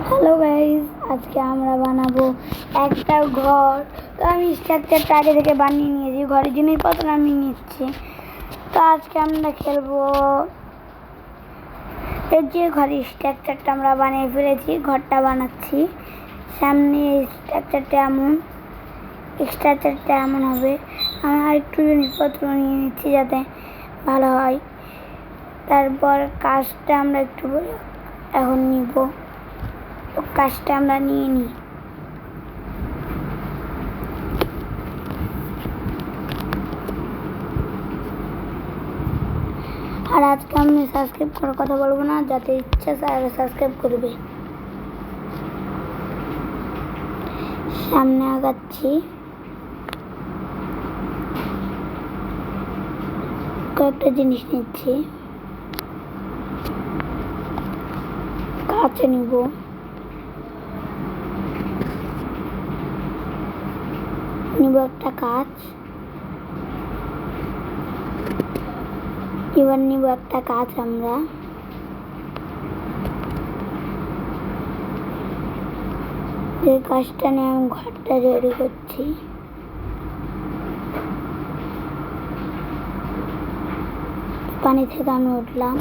Hello guys, আজকে আমরা বানাবো একটা ঘর। তো আমি স্ট্রাকচারটা আগে থেকে বানিয়ে নিয়েছি, ঘরের জিনিসপত্র আমি নিচ্ছি। তো আজকে আমরা খেলবো এই যে ঘরের স্ট্রাকচারটা আমরা বানিয়ে ফেলেছি, ঘরটা বানাচ্ছি। সামনে স্ট্রাকচারটা এমন হবে। আমি আর একটু জিনিসপত্র নিয়ে নিচ্ছি যাতে ভালো হয়। তারপর কাজটা আমরা একটু এখন নিব। কাজটা আমরা নিয়ে নিই। আর আজকে আমি সাবস্ক্রাইব করার কথা বলবো না, যাতে ইচ্ছা তারা সাবস্ক্রাইব করবে। সামনে আগাচ্ছি, কয়েকটা জিনিস নিচ্ছি। কাছে নিব, একটা কাঁচ। এবার নিব একটা কাঁচ। আমরা এই কাজটা নিয়ে আমি ঘরটা রেডি করছি। পানি থেকে আমি উঠলাম,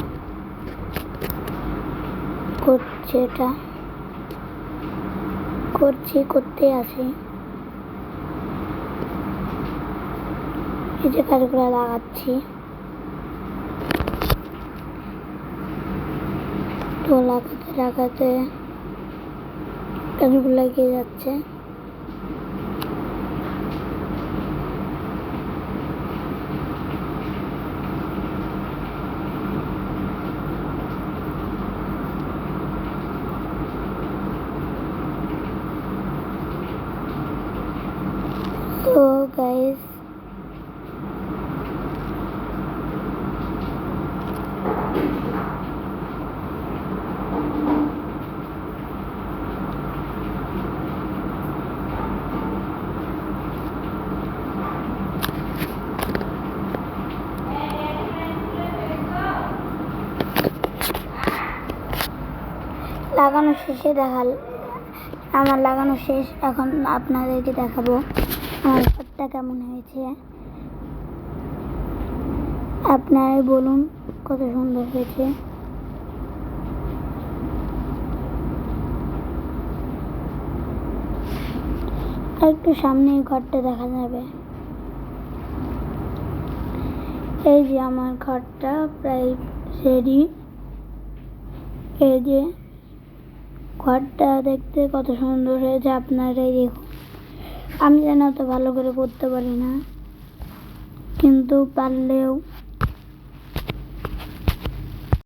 করতে আছি। এই যে কাজগুলো লাগাচ্ছি, তো লাগাতে কাজগুলো এগিয়ে যাচ্ছে। তো গাইস, লাগানো শেষে আমার লাগানো শেষ। এখন আপনাদেরকে দেখাবো আমার ঘরটা কেমন হয়েছে। আপনারাই বলুন কত সুন্দর হয়েছে। আর একটু সামনে ঘরটা দেখা যাবে। এই যে আমার ঘরটা প্রায় রেডি। এই যে ঘরটা দেখতে কত সুন্দর হয়েছে, আপনারাই দেখুন। আমি যেন অত ভালো করে করতে পারি না, কিন্তু পারলেও